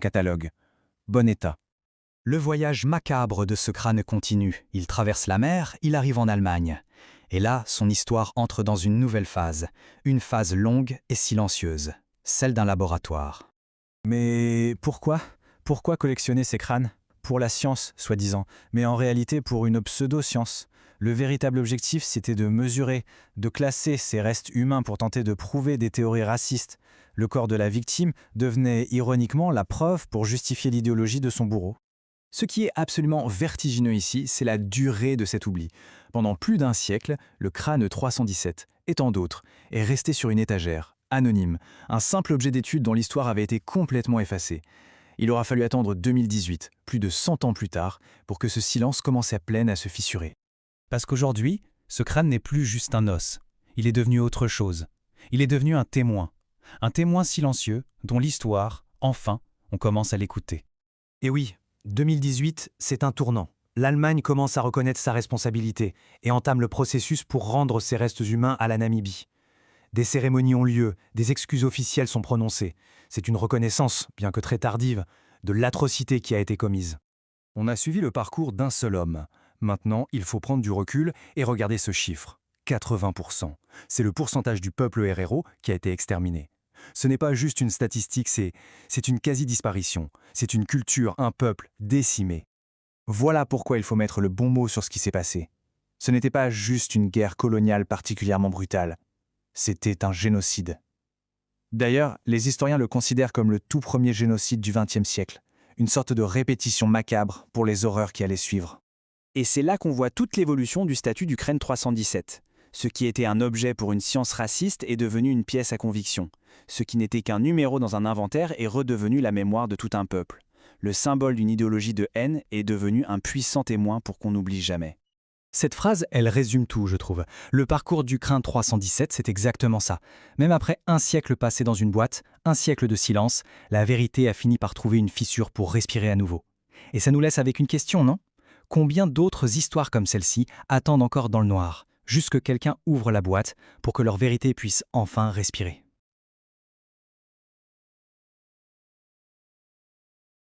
Catalogue. Bon état. Le voyage macabre de ce crâne continue. Il traverse la mer, il arrive en Allemagne. Et là, son histoire entre dans une nouvelle phase. Une phase longue et silencieuse. Celle d'un laboratoire. Mais pourquoi? Pourquoi collectionner ces crânes? Pour la science, soi-disant, mais en réalité pour une pseudo-science. Le véritable objectif, c'était de mesurer, de classer ces restes humains pour tenter de prouver des théories racistes. Le corps de la victime devenait ironiquement la preuve pour justifier l'idéologie de son bourreau. Ce qui est absolument vertigineux ici, c'est la durée de cet oubli. Pendant plus d'un siècle, le crâne 317, et tant d'autres, est resté sur une étagère, anonyme, un simple objet d'étude dont l'histoire avait été complètement effacée. Il aura fallu attendre 2018, plus de 100 ans plus tard, pour que ce silence commence à peine à se fissurer. Parce qu'aujourd'hui, ce crâne n'est plus juste un os. Il est devenu autre chose. Il est devenu un témoin silencieux dont l'histoire, enfin, on commence à l'écouter. Et oui, 2018, c'est un tournant. L'Allemagne commence à reconnaître sa responsabilité et entame le processus pour rendre ces restes humains à la Namibie. Des cérémonies ont lieu, des excuses officielles sont prononcées. C'est une reconnaissance, bien que très tardive, de l'atrocité qui a été commise. On a suivi le parcours d'un seul homme. Maintenant, il faut prendre du recul et regarder ce chiffre. 80%. C'est le pourcentage du peuple héréro qui a été exterminé. Ce n'est pas juste une statistique, c'est une quasi-disparition. C'est une culture, un peuple décimé. Voilà pourquoi il faut mettre le bon mot sur ce qui s'est passé. Ce n'était pas juste une guerre coloniale particulièrement brutale. C'était un génocide. D'ailleurs, les historiens le considèrent comme le tout premier génocide du XXe siècle, une sorte de répétition macabre pour les horreurs qui allaient suivre. Et c'est là qu'on voit toute l'évolution du statut du crâne 317. Ce qui était un objet pour une science raciste est devenu une pièce à conviction. Ce qui n'était qu'un numéro dans un inventaire est redevenu la mémoire de tout un peuple. Le symbole d'une idéologie de haine est devenu un puissant témoin pour qu'on n'oublie jamais. Cette phrase, elle résume tout, je trouve. Le parcours du crâne 317, c'est exactement ça. Même après un siècle passé dans une boîte, un siècle de silence, la vérité a fini par trouver une fissure pour respirer à nouveau. Et ça nous laisse avec une question, non? Combien d'autres histoires comme celle-ci attendent encore dans le noir, jusque quelqu'un ouvre la boîte pour que leur vérité puisse enfin respirer?